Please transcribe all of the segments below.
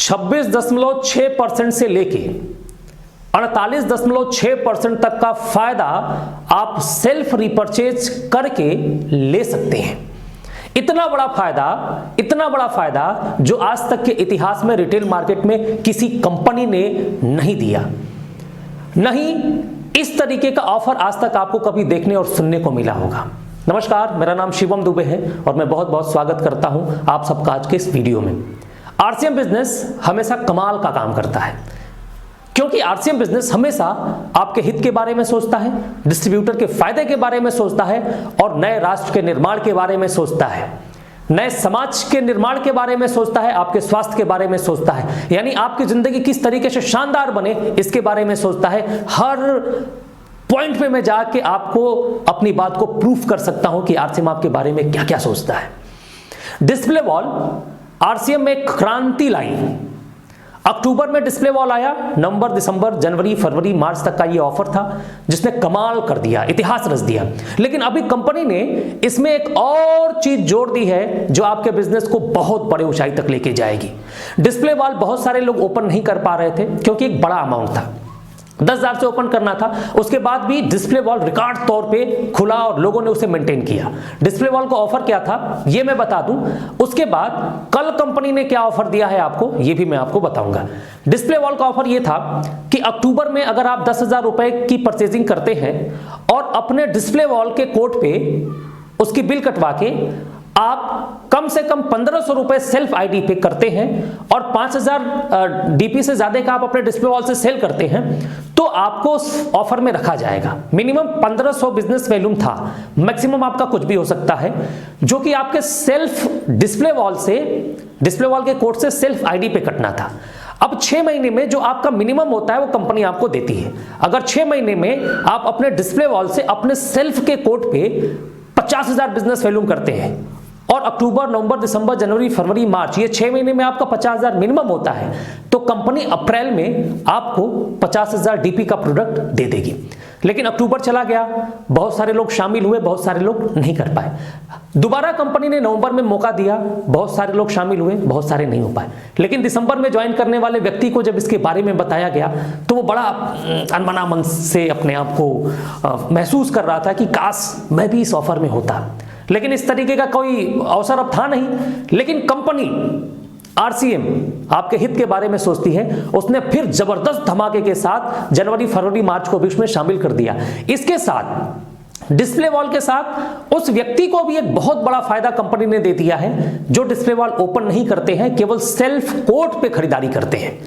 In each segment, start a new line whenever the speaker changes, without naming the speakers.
26.6% से लेके 48.6% तक का फायदा आप सेल्फ रिपर्चेज करके ले सकते हैं। इतना बड़ा फायदा जो आज तक के इतिहास में रिटेल मार्केट में किसी कंपनी ने नहीं दिया। नहीं इस तरीके का ऑफर आज तक आपको कभी देखने और सुनने को मिला होगा। नमस्कार, मेरा नाम शिवम दुबे है और मैं बहुत बहुत स्वागत करता हूं आप सबका आज के इस वीडियो में। आरसीएम बिजनेस हमेशा कमाल का काम करता है, क्योंकि आरसीएम बिजनेस हमेशा आपके हित के बारे में सोचता है, डिस्ट्रीब्यूटर के फायदे के बारे में सोचता है और नए राष्ट्र के निर्माण के बारे में सोचता है, नए समाज के निर्माण के बारे में सोचता है, आपके स्वास्थ्य के बारे में सोचता है, यानी आपकी जिंदगी किस तरीके से शानदार बने इसके बारे में सोचता है। हर पॉइंट पे मैं जाके आपको अपनी बात को प्रूफ कर सकता हूं कि आरसीएम आपके बारे में क्या क्या सोचता है। डिस्प्ले वॉल आरसीएम में क्रांति लाई। अक्टूबर में डिस्प्ले वॉल आया, नवंबर, दिसंबर, जनवरी, फरवरी, मार्च तक का ये ऑफर था जिसने कमाल कर दिया, इतिहास रच दिया। लेकिन अभी कंपनी ने इसमें एक और चीज जोड़ दी है जो आपके बिजनेस को बहुत बड़े ऊंचाई तक लेके जाएगी। डिस्प्ले वॉल बहुत सारे लोग ओपन नहीं कर पा रहे थे क्योंकि एक बड़ा अमाउंट था, 10,000 से ओपन करना था। उसके बाद भी डिस्प्ले वॉल रिकॉर्ड तौर पे खुला और लोगों ने उसे मेंटेन किया। डिस्प्ले वॉल का ऑफर क्या था ये मैं बता दूं, उसके बाद कल कंपनी ने क्या ऑफर दिया है आपको ये भी मैं आपको बताऊंगा। डिस्प्ले वॉल का ऑफर ये था कि अक्टूबर में अगर आप 10,000 रुपए की परचेजिंग करते हैं और अपने डिस्प्ले वॉल के कोड पे उसकी बिल कटवा के आप कम से कम 1,500 रुपए सेल्फ आईडी पे करते हैं और 5,000 डीपी से ज्यादा का आप अपने डिस्प्ले वॉल से सेल करते हैं तो आपको उस ऑफर में रखा जाएगा। मिनिमम 1,500 बिजनेस वैल्यूम था, मैक्सिमम आपका कुछ भी हो सकता है, जो कि आपके सेल्फ डिस्प्ले वॉल के कोड से सेल्फ आईडी पे कटना था। अब 6 महीने में जो आपका मिनिमम होता है वो कंपनी आपको देती है। अगर 6 महीने में आप अपने डिस्प्ले वॉल से अपने सेल्फ के कोड पे 50,000 बिजनेस वैल्यूम करते हैं और अक्टूबर, नवंबर, दिसंबर, जनवरी, फरवरी, मार्च ये 6 महीने में आपका 50,000 मिनिमम होता है तो कंपनी अप्रैल में आपको 50,000 डीपी का प्रोडक्ट दे देगी। लेकिन अक्टूबर चला गया, बहुत सारे लोग शामिल हुए, बहुत सारे लोग नहीं कर पाए। दोबारा कंपनी ने नवंबर में मौका दिया, बहुत सारे लोग शामिल हुए, बहुत सारे नहीं हो पाए। लेकिन दिसंबर में ज्वाइन करने वाले व्यक्ति को जब इसके बारे में बताया गया तो वो बड़ा अनमना मन से अपने आप को महसूस कर रहा था कि काश मैं भी इस ऑफर में होता। लेकिन इस तरीके का कोई अवसर अब था नहीं। लेकिन कंपनी आरसीएम आपके हित के बारे में सोचती है, उसने फिर जबरदस्त धमाके के साथ जनवरी, फरवरी, मार्च को भी उसमें शामिल कर दिया। इसके साथ डिस्प्ले वॉल के साथ उस व्यक्ति को भी एक बहुत बड़ा फायदा कंपनी ने दे दिया है जो डिस्प्ले वॉल ओपन नहीं करते हैं, केवल सेल्फ कोड पे खरीदारी करते हैं।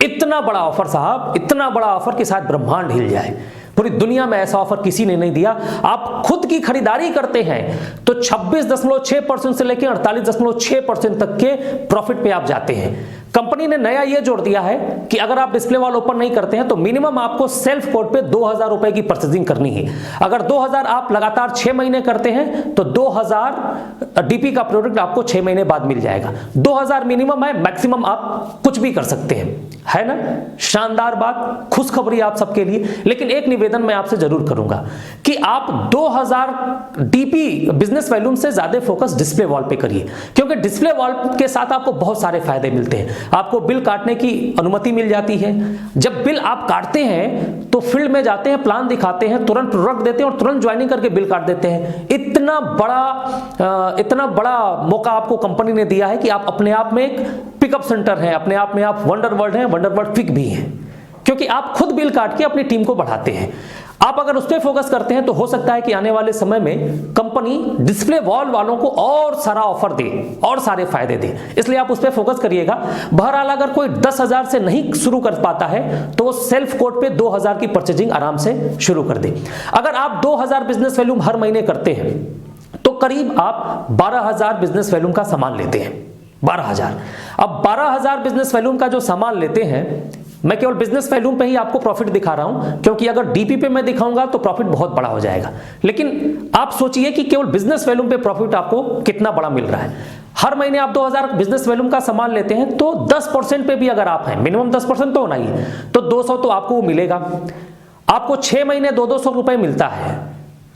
इतना बड़ा ऑफर साहब, इतना बड़ा ऑफर के साथ ब्रह्मांड हिल जाए। पूरी दुनिया में ऐसा ऑफर किसी ने नहीं दिया। आप खुद की खरीदारी करते हैं तो 26.6% से लेकर 48.6% तक के प्रॉफिट पे आप जाते हैं। कंपनी ने नया ये जोड़ दिया है कि अगर आप डिस्प्ले वॉल ओपन नहीं करते हैं तो मिनिमम आपको सेल्फ कोड पे 2,000 रुपए की परचेजिंग करनी है। अगर 2,000 आप लगातार 6 महीने करते हैं तो 2,000 डीपी का प्रोडक्ट आपको 6 महीने बाद मिल जाएगा। 2,000 मिनिमम है, मैक्सिमम आप कुछ भी कर सकते हैं, है ना। शानदार बात, खुशखबरी आप सबके लिए। लेकिन एक निवेदन मैं आपसे जरूर करूंगा कि आप 2,000 डीपी बिजनेस वैल्यूम से ज्यादा फोकस डिस्प्ले वॉल पे करिए, क्योंकि डिस्प्ले वॉल के साथ आपको बहुत सारे फायदे मिलते हैं। आपको बिल काटने की अनुमति मिल जाती है। जब बिल आप काटते हैं तो फील्ड में जाते हैं, प्लान दिखाते हैं, तुरंत प्रोडक्ट देते हैं और तुरंत ज्वाइनिंग करके बिल काट देते हैं। इतना बड़ा मौका आपको कंपनी ने दिया है कि आप अपने आप में एक पिकअप सेंटर हैं, अपने आप में आप वंडर वर्ल्ड हैं, वंडर वर्ल्ड पिक भी हैं, क्योंकि आप खुद बिल काट के अपनी टीम को बढ़ाते हैं। आप अगर उस पर फोकस करते हैं तो हो सकता है कि आने वाले समय में कंपनी डिस्प्ले वॉल वालों को और सारा ऑफर दे और सारे फायदे दे, इसलिए आप उस पर फोकस करिएगा। बहरहाल अगर कोई 10,000 से नहीं शुरू कर पाता है तो वो सेल्फ कोड पे 2,000 की परचेजिंग आराम से शुरू कर दे। अगर आप 2,000 बिजनेस वैल्यूम हर महीने करते हैं तो करीब आप 12,000 बिजनेस वैल्यूम का सामान लेते हैं। 12,000। अब 12,000 बिजनेस वैल्यूम का जो सामान लेते हैं, मैं केवल बिजनेस वैल्यूम पे ही आपको प्रॉफिट दिखा रहा हूं, क्योंकि अगर डीपी पे मैं दिखाऊंगा तो प्रॉफिट बहुत बड़ा हो जाएगा। लेकिन आप सोचिए कि केवल बिजनेस वैल्यूम पे प्रॉफिट आपको कितना बड़ा मिल रहा है। हर महीने आप 2,000 बिजनेस वैल्यूम का सामान लेते हैं तो 10% पे भी अगर आप हैं, मिनिमम 10% तो होना ही है, तो 200 तो आपको वो मिलेगा। आपको 6 महीने 200-200 रुपए मिलता है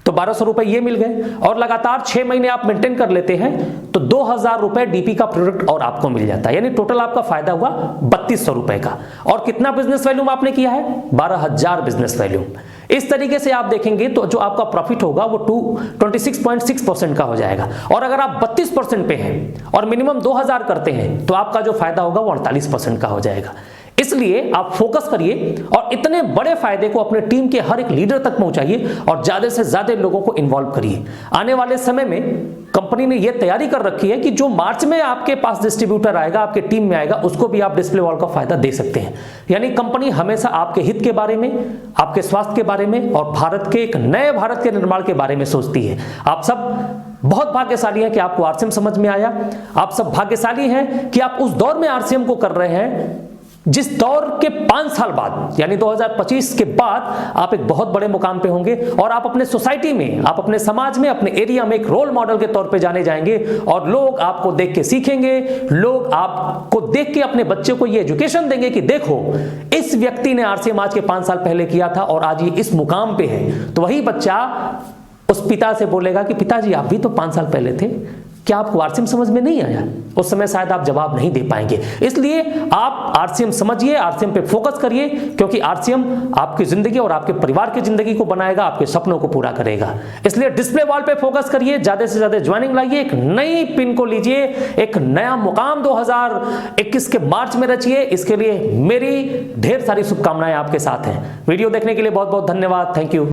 तो 1200 रुपए ये मिल गए, और लगातार 6 महीने आप मेंटेन कर लेते हैं तो 2000 रुपए डीपी का प्रोडक्ट और आपको मिल जाता है, यानी टोटल आपका फायदा हुआ 3200 रुपए का। और कितना बिजनेस वैल्यूम आपने किया है? 12000 बिजनेस वैल्यूम। इस तरीके से आप देखेंगे तो जो आपका प्रॉफिट होगा वो 26.6% का हो जाएगा। और अगर आप 32% पे हैं और मिनिमम 2000 करते हैं तो आपका जो फायदा होगा वो 48% का हो जाएगा। इसलिए आप फोकस करिए और इतने बड़े फायदे को अपने टीम के हर एक लीडर तक पहुंचाइए और ज्यादा से ज्यादा लोगों को इन्वॉल्व करिए। आने वाले समय में कंपनी ने यह तैयारी कर रखी है कि जो मार्च में आपके पास डिस्ट्रीब्यूटर आएगा, आपके टीम में आएगा, उसको भी आप डिस्प्ले वॉल का फायदा दे सकते हैं। यानी कंपनी हमेशा आपके हित के बारे में, आपके स्वास्थ्य के बारे में और भारत के एक नए भारत के निर्माण के बारे में सोचती है। आप सब बहुत भाग्यशाली हैं कि आपको आरसीएम समझ में आया। आप सब भाग्यशाली हैं कि आप उस दौर में आरसीएम को कर रहे हैं जिस दौर के 5 साल बाद यानी 2025 के बाद आप एक बहुत बड़े मुकाम पे होंगे और आप अपने सोसाइटी में, आप अपने समाज में, अपने एरिया में एक रोल मॉडल के तौर पे जाने जाएंगे और लोग आपको देख के सीखेंगे। लोग आपको देख के अपने बच्चे को ये एजुकेशन देंगे कि देखो इस व्यक्ति ने आरसीएम आज के 5 साल पहले किया था और आज ये इस मुकाम पे है। तो वही बच्चा उस पिता से बोलेगा कि पिताजी आप भी तो 5 साल पहले थे, क्या आपको आरसीएम समझ में नहीं आया? उस समय शायद आप जवाब नहीं दे पाएंगे। इसलिए आप आरसीएम समझिए, आरसीएम पे फोकस करिए, क्योंकि आरसीएम आपकी जिंदगी और आपके परिवार की जिंदगी को बनाएगा, आपके सपनों को पूरा करेगा। इसलिए डिस्प्ले वॉल पे फोकस करिए, ज्यादा से ज्यादा ज्वाइनिंग लाइए, एक नई पिन को लीजिए, एक नया मुकाम 2021 के मार्च में रचिए। इसके लिए मेरी ढेर सारी शुभकामनाएं आपके साथ हैं। वीडियो देखने के लिए बहुत बहुत धन्यवाद। Thank you.